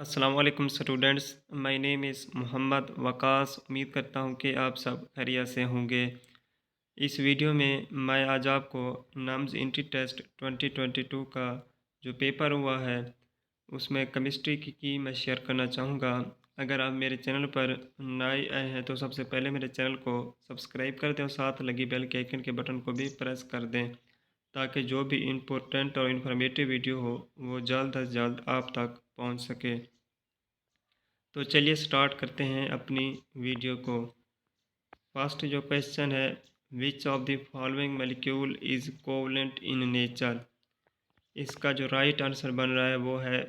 अस्सलाम वालेकुम students. My name is Mohammad Waqas. उम्मीद करता हूँ कि आप सब खैरियत से होंगे। इस वीडियो में मैं आज आपको नम्स इंट्री टेस्ट 2022 का जो पेपर हुआ है उसमें केमिस्ट्री की मैं शेयर करना चाहूँगा। अगर आप मेरे चैनल पर नए आए हैं तो सबसे पहले मेरे चैनल को सब्सक्राइब कर दें और साथ लगी बेल के आइकन के बटन को भी प्रेस कर दें ताकि जो भी इम्पोर्टेंट और इन्फॉर्मेटिव वीडियो हो वो जल्द अज जल्द आप तक पहुँच सके। तो चलिए स्टार्ट करते हैं अपनी वीडियो को। फर्स्ट जो क्वेश्चन है, which of the following molecule is covalent in nature. इसका जो राइट आंसर बन रहा है वो है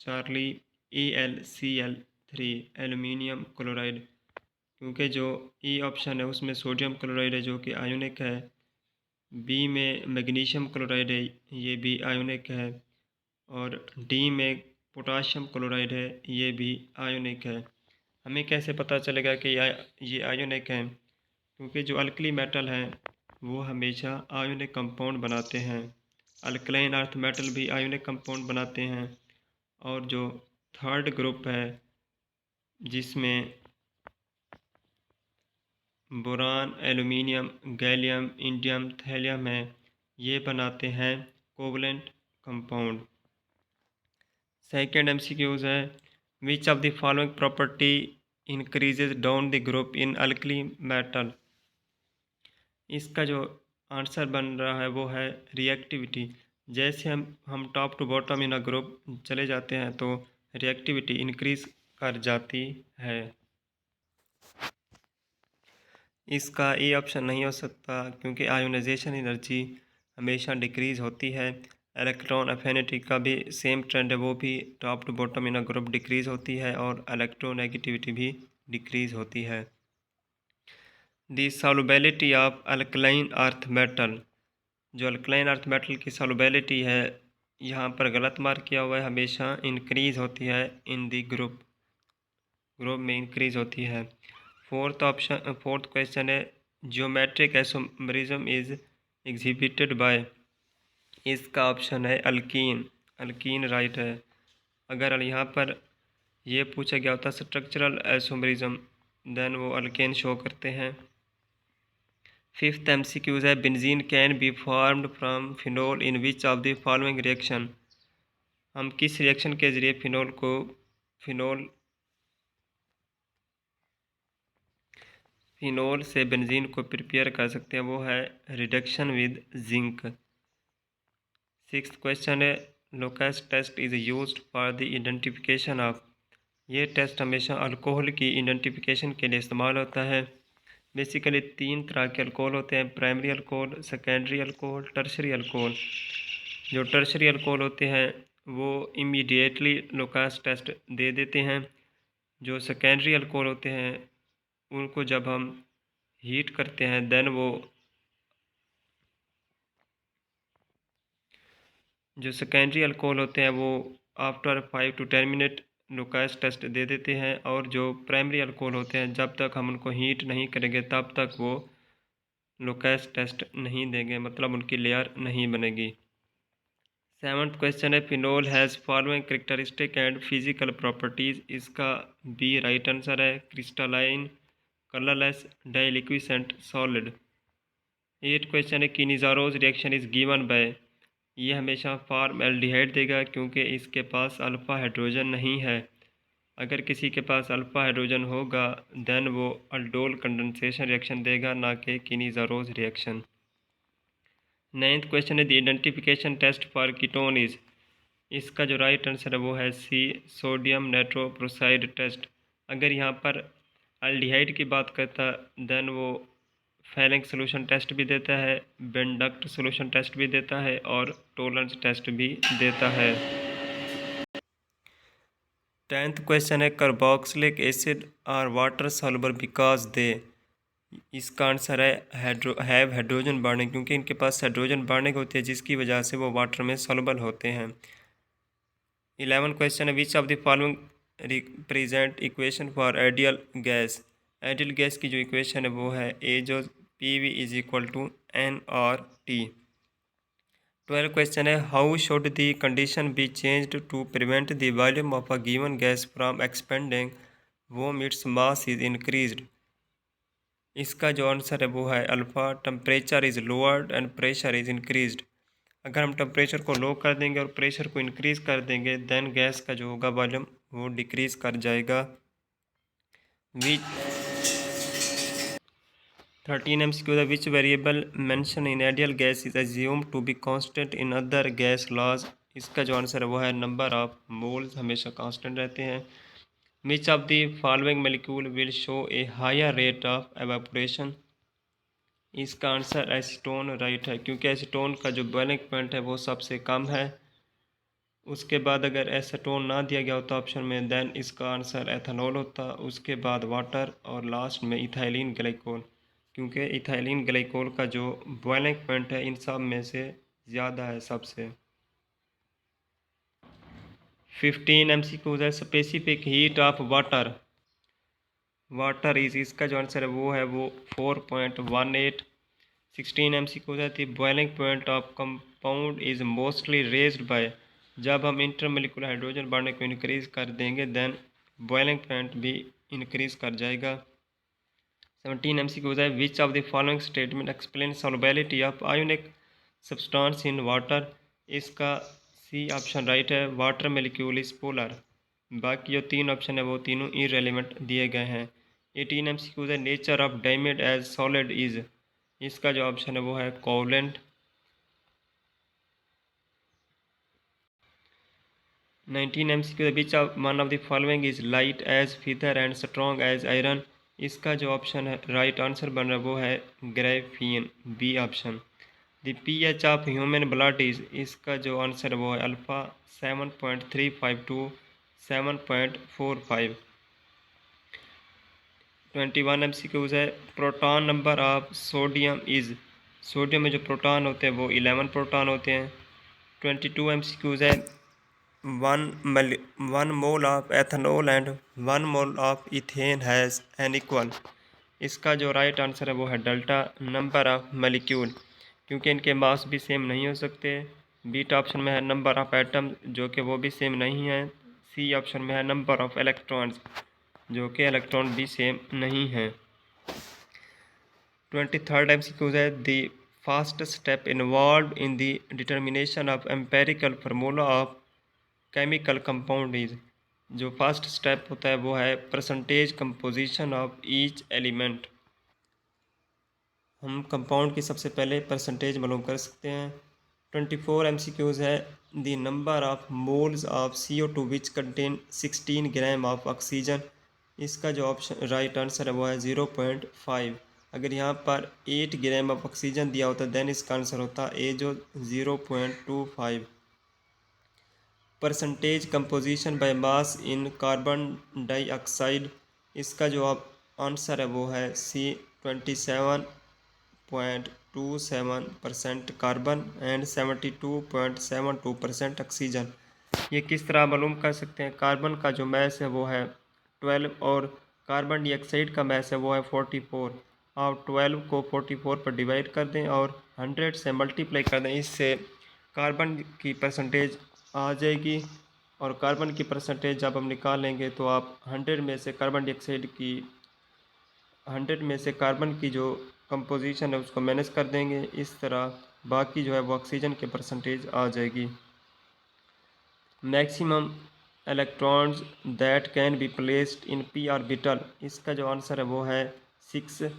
चार्ली AlCl3 एल्यूमिनियम क्लोराइड, क्योंकि जो ई ऑप्शन है उसमें सोडियम क्लोराइड है जो कि आयोनिक है, बी में मैग्नीशियम क्लोराइड है ये भी आयोनिक है, और डी में पोटाशियम क्लोराइड है ये भी आयोनिक है। हमें कैसे पता चलेगा कि ये आयोनिक है? क्योंकि जो अल्कली मेटल हैं वो हमेशा आयोनिक कंपाउंड बनाते हैं। अल्कलाइन अर्थ मेटल भी आयोनिक कंपाउंड बनाते हैं। और जो थर्ड ग्रुप है जिसमें boron, aluminium, gallium, indium, thallium है, ये बनाते हैं कोवलेंट कंपाउंड। सेकेंड MCQs है, which of the following property increases down the group in alkali metal. इसका जो आंसर बन रहा है वो है रिएक्टिविटी। जैसे हम top to bottom in a group चले जाते हैं तो रिएक्टिविटी इंक्रीज कर जाती है। इसका ए ऑप्शन नहीं हो सकता क्योंकि आयोनाइजेशन एनर्जी हमेशा डिक्रीज़ होती है। इलेक्ट्रॉन अफिनिटी का भी सेम ट्रेंड है, वो भी top to bottom in a group decrease होती है और इलेक्ट्रोनेगेटिविटी भी डिक्रीज़ होती है। The solubility of alkaline earth metal. जो अल्कलाइन अर्थ मेटल की सॉल्युबिलिटी है यहाँ पर गलत मार्क किया हुआ है, हमेशा इंक्रीज़ होती है इन दी ग्रुप में इंक्रीज़ होती है। फोर्थ क्वेश्चन है, geometric isomerism is exhibited by. इसका ऑप्शन है अल्कीन। अल्कीन राइट है। अगर यहाँ पर ये पूछा गया होता स्ट्रक्चरल आइसोमरिज्म देन वो अल्केन शो करते हैं। फिफ्थ MCQs है, benzene can be formed from phenol in which of the following reaction. हम किस रिएक्शन के ज़रिए फिनोल से बेंजीन को प्रिपेयर कर सकते हैं, वो है reduction with zinc. Sixth question है, Lucas test is used for the identification of. ये टेस्ट हमेशा अल्कोहल की आइडेंटिफिकेशन के लिए इस्तेमाल होता है। बेसिकली 3 तरह के अल्कोहल होते हैं, primary alcohol, secondary alcohol, tertiary alcohol. जो टर्शरी अल्कोहल होते हैं वो इमीडिएटली लोकस टेस्ट दे देते हैं। जो सेकेंडरी अल्कोहल होते हैं उनको जब हम हीट करते हैं देन वो जो सेकेंडरी अल्कोहल होते हैं वो after 5 to 10 minute Lucas test दे देते हैं, और जो प्राइमरी अल्कोहल होते हैं जब तक हम उनको हीट नहीं करेंगे तब तक वो लोकस टेस्ट नहीं देंगे, मतलब उनकी लेयर नहीं बनेगी। सेवन्थ क्वेश्चन है, phenol has following characteristic and physical properties. इसका बी राइट आंसर है, crystalline, colourless, deliquescent, solid. Eight question है, किनीज़ारोज रिएक्शन इज़ गिवन बाय। ये हमेशा फॉर्म एल्डिहाइड देगा क्योंकि इसके पास अल्फ़ा हाइड्रोजन नहीं है। अगर किसी के पास अल्फ़ा हाइड्रोजन होगा देन वो अल्डोल कंडेंसेशन रिएक्शन देगा, ना कि किनीज़ारोज रिएक्शन। नाइन्थ क्वेश्चन है, the identification test for ketone is. इसका जो राइट आंसर है वो है सी, सोडियम नाइट्रोप्रोसाइड टेस्ट। अगर यहाँ पर अल्डिहाइड की बात करता देन वो फैलेंक सोल्यूशन टेस्ट भी देता है, बेंडक्ट सोल्यूशन टेस्ट भी देता है और टोलेंस टेस्ट भी देता है। 10th क्वेश्चन है, carboxylic acid are water soluble because they. इसका आंसर है हैव हाइड्रोजन बॉन्डिंग, क्योंकि इनके पास हाइड्रोजन बॉन्डिंग होती है जिसकी वजह से वो वाटर में सॉल्युबल होते हैं। 11 क्वेश्चन है, which of the following represent equation for ideal gas. Ideal gas की जो इक्वेशन है वो है ए जो PV is equal to NRT। 12 question है, how should the condition be changed to prevent the volume of a given gas from expanding when its mass is increased. इसका जो answer है वो है alpha, temperature is lowered and pressure is increased. अगर हम temperature को लो कर देंगे और प्रेशर को इंक्रीज़ कर देंगे देन गैस का जो होगा वॉल्यूम वो डिक्रीज़ कर जाएगा। विच 13 MCQ है, which variable mention in ideal gas is assumed to be constant in other gas laws. इसका जो आंसर है वो है नंबर ऑफ मोल्स हमेशा कांस्टेंट रहते हैं। Which of the following molecule will show a higher rate of evaporation. इसका answer acetone right है, क्योंकि एसीटोन का जो बॉइलिंग पॉइंट है वो सबसे कम है। उसके बाद अगर एसीटोन ना दिया गया होता ऑप्शन में देन इसका आंसर एथेनॉल होता, उसके बाद वाटर और लास्ट में इथाइलिन ग्लाइकोल, क्योंकि इथाइलिन ग्लाइकोल का जो बॉइलिंग पॉइंट है इन सब में से ज़्यादा है सबसे। 15 MCQ है, specific heat of water. Water is, इसका जो आंसर है वो 4.18। 16 MCQ है, the boiling point of compound is mostly raised bye. जब हम इंटरमोलिकुलर हाइड्रोजन बांड को इंक्रीज कर देंगे देन बॉइलिंग पॉइंट भी इंक्रीज कर जाएगा। 17 MCQ है, which of the following statement explain solubility of ionic substance in water. इसका सी ऑप्शन राइट है, वाटर मोलिक्यूल इज पोलर। बाकी जो तीन ऑप्शन है वो तीनों इरेलीवेंट दिए गए हैं। 18 MCQ है, nature of diamond as solid is. इसका जो ऑप्शन है वो है covalent. 19 MCQ, which one of the following is light as feather and strong as iron. इसका जो ऑप्शन है राइट आंसर बन रहा है वो है graphene, B option. The pH of human blood is. इसका जो आंसर है वो है अल्फ़ा 7.352 टू 7.45। 21 MCQ है, proton number of sodium is. Sodium में जो प्रोटॉन होते हैं वो 11 प्रोटॉन होते हैं। 22 MCQ है, one mole of ethanol and 1 mole of ethane has an equal. इसका जो राइट आंसर है वो है डेल्टा नंबर ऑफ मॉलिक्यूल, क्योंकि इनके मास भी सेम नहीं हो सकते। बीटा ऑप्शन में है नंबर ऑफ एटम जो कि वो भी सेम नहीं है। सी ऑप्शन में है नंबर ऑफ इलेक्ट्रॉन्स जो कि इलेक्ट्रॉन भी सेम नहीं है। 23rd MCQ है, the first step involve in the determination of empirical formula of chemical compound is. जो फर्स्ट स्टेप होता है वो है percentage composition of each element. हम कंपाउंड की सबसे पहले परसेंटेज मालूम कर सकते हैं। 24 MCQs है, the number of moles of CO2 which contain 16 gram of oxygen. इसका जो ऑप्शन राइट आंसर है वो है 0.5। अगर यहाँ पर 8 ग्राम ऑफ ऑक्सीजन दिया होता देन इसका आंसर होता ए जो 0.25। Percentage composition by mass in carbon dioxide. इसका जो आप आंसर है वो है सी 27.27% कार्बन एंड 72.72% ऑक्सीजन। ये किस तरह मालूम कर सकते हैं, कार्बन का जो मैस है वो है 12 और कार्बन डाइऑक्साइड का मैस है वो है 44। आप 12 को 44 पर डिवाइड कर दें और 100 से मल्टीप्लाई कर दें, इससे कार्बन की परसेंटेज आ जाएगी। और कार्बन की परसेंटेज जब हम निकालेंगे तो आप 100 में से कार्बन डाइऑक्साइड की 100 में से कार्बन की जो कंपोजिशन है उसको माइनस कर देंगे, इस तरह बाकी जो है वो ऑक्सीजन की परसेंटेज आ जाएगी। Maximum electrons that can be placed in P orbital. इसका जो आंसर है वो है 6।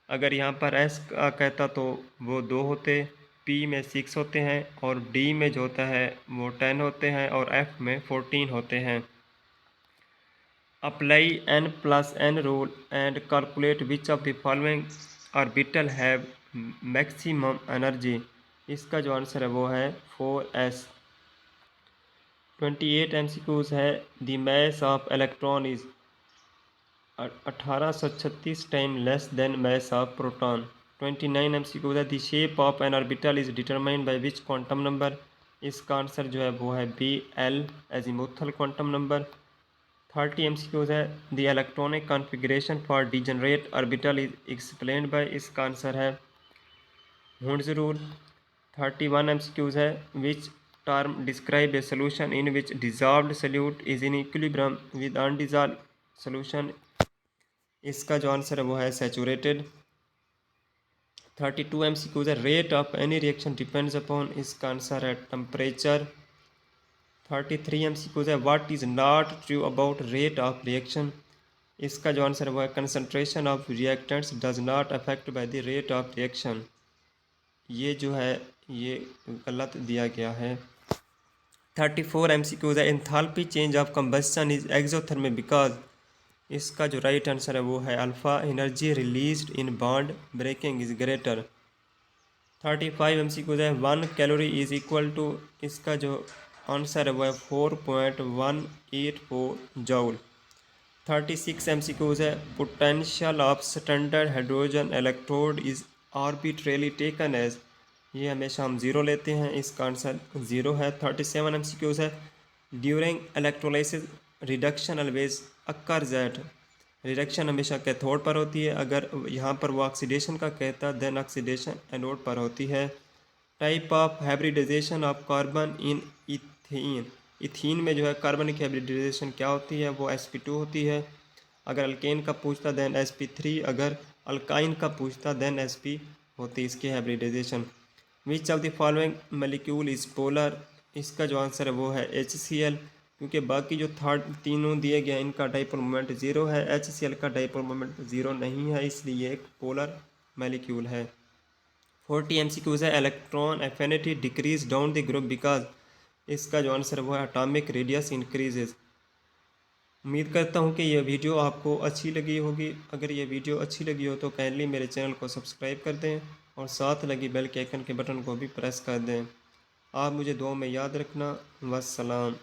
अगर यहाँ पर एस का कहता तो वो 2 होते, पी में 6 होते हैं और डी में जो होता है वो 10 होते हैं और एफ में 14 होते हैं। Apply n+n rule and calculate which of the following orbital have maximum energy. इसका जो आंसर है वो है 4s। 28 MCQs है, the mass of electron is 1836 time less than mass of proton. 29 MCQs है, the shape of N orbital is determined by which quantum number. इसका answer जो है वो है BL azimuthal quantum number. 30 MCQs है, the electronic configuration for degenerate orbital is explained bye. इसका answer है Hund's rule. 31 MCQs है। Which term describe a solution in which dissolved solute is in equilibrium with undissolved solution. इसका जो answer है वो है saturated. 32 MCQs है। Rate of any reaction depends upon, इसका आंसर है टेम्परेचर। 33 MCQs है। What is not true about rate of reaction, इसका जो आंसर है वो है concentration of reactants does not affect by the rate of reaction. ये जो है ये गलत दिया गया है। 34 MCQs है। Enthalpy change of combustion is exothermic because, इसका जो राइट आंसर है वो है alpha. Energy released in bond breaking is greater. 35 MCQs है। 1 कैलोरी इज इक्वल टू, इसका जो आंसर है वो है 4.184 जूल। 36 MCQs है। Potential of standard hydrogen electrode is arbitrarily taken as, ये हमेशा हम ज़ीरो लेते हैं, इसका आंसर ज़ीरो है। 37 MCQs है। During electrolysis reduction always occurs at, reduction हमेशा कैथोड पर होती है, अगर यहाँ पर वो ऑक्सीडेशन का कहता देन ऑक्सीडेशन एनोड पर होती है। Type of hybridisation of carbon in ethene, ethene में जो है कार्बनिक हाइब्रिडाइजेशन क्या होती है वो sp2 होती है। अगर अल्केन का पूछता देन sp3, अगर अल्काइन का पूछता देन sp होती है इसकी hybridisation. Which of the following molecule is polar, इसका जो आंसर है वो है HCl, क्योंकि बाकी जो थर्ड तीनों दिए गए इनका डाइपोल मोमेंट ज़ीरो है, HCl का डाइपोल मोमेंट ज़ीरो नहीं है, इसलिए एक पोलर मॉलिक्यूल है। 40 MCQs है। Electron affinity decrease down the group because, इसका जो आंसर वो है एटॉमिक रेडियस इंक्रीजेज। उम्मीद करता हूँ कि यह वीडियो आपको अच्छी लगी होगी। अगर ये वीडियो अच्छी लगी हो तो काइंडली मेरे चैनल को सब्सक्राइब कर दें और साथ लगी बेल के आइकन के बटन को भी प्रेस कर दें। आप मुझे दुआ में याद रखना। वस्सलाम।